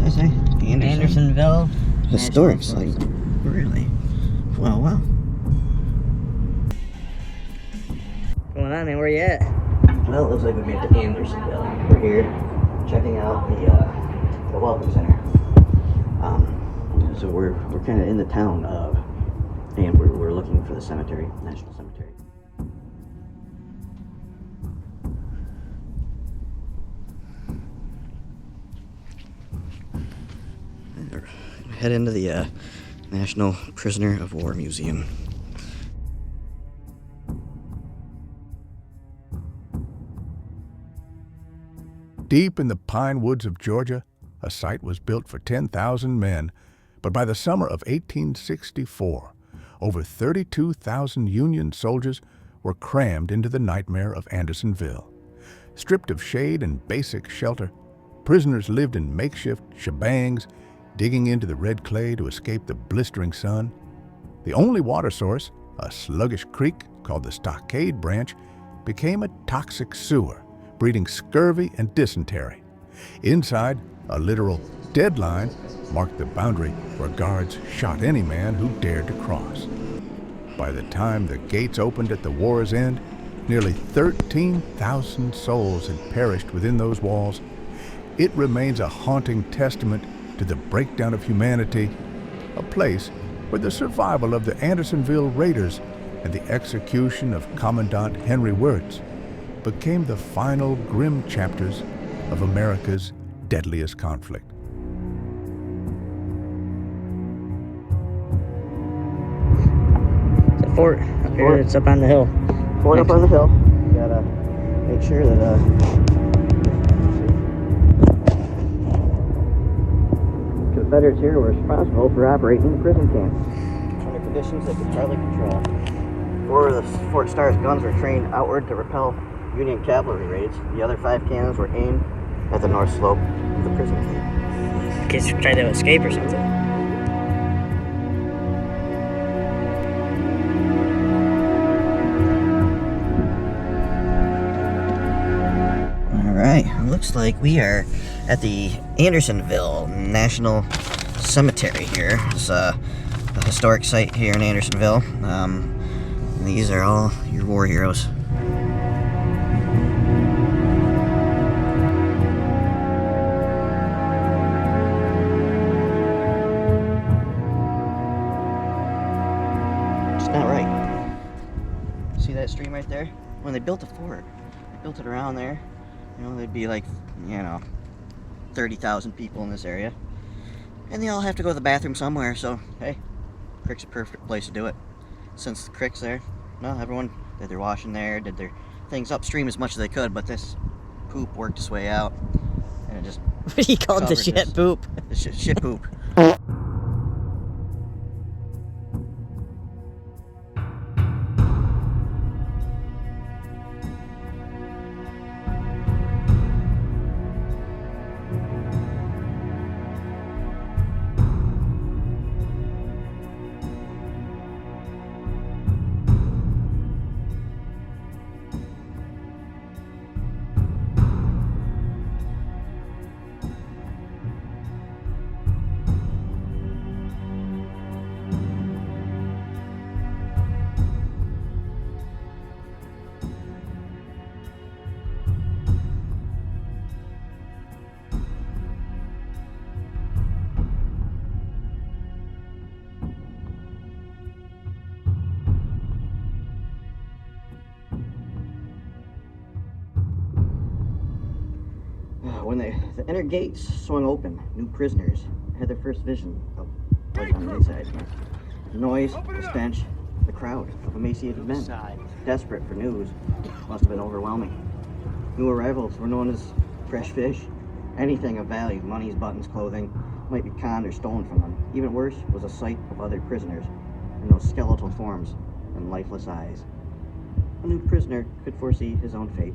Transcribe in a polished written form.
does that say? Andersonville. Historic site. Really? Well, well. What's going on, man? Where you at? Well, it looks like we made it to Andersonville. We're here checking out the Welcome Center. So we're kind of in the town of, and we're looking for the cemetery, National Cemetery. Head into the National Prisoner of War Museum. Deep in the pine woods of Georgia, a site was built for 10,000 men, but by the summer of 1864, over 32,000 Union soldiers were crammed into the nightmare of Andersonville. Stripped of shade and basic shelter, prisoners lived in makeshift shebangs, digging into the red clay to escape the blistering sun. The only water source, a sluggish creek called the Stockade Branch, became a toxic sewer, breeding scurvy and dysentery. Inside, a literal deadline marked the boundary where guards shot any man who dared to cross. By the time the gates opened at the war's end, nearly 13,000 souls had perished within those walls. It remains a haunting testament to the breakdown of humanity, a place where the survival of the Andersonville Raiders and the execution of Commandant Henry Wirtz became the final grim chapters of America's deadliest conflict. It's a fort up here. It's up on the hill. Fort up on the hill. You gotta make sure that Confederates here were responsible for operating the prison camp under conditions they could hardly control. 4 of the Fort Starr's guns were trained outward to repel Union cavalry raids. The other 5 cannons were aimed at the north slope of the prison camp. In case you tried to escape or something. Alright, looks like we are at the Andersonville National Cemetery here. It's a historic site here in Andersonville. These are all your war heroes. It's not right. See that stream right there? When they built the fort, they built it around there. You know, there'd be like, 30,000 people in this area. And they all have to go to the bathroom somewhere, so, hey, creek's a perfect place to do it. Since the creek's there, no, everyone did their washing there, did their things upstream as much as they could, but this poop worked its way out, and it just He called the shit poop. The shit poop. When the inner gates swung open, new prisoners had their first vision of life on the inside. The noise, the stench, the crowd of emaciated men, desperate for news, must have been overwhelming. New arrivals were known as fresh fish. Anything of value, monies, buttons, clothing, might be conned or stolen from them. Even worse was a sight of other prisoners in those skeletal forms and lifeless eyes. A new prisoner could foresee his own fate.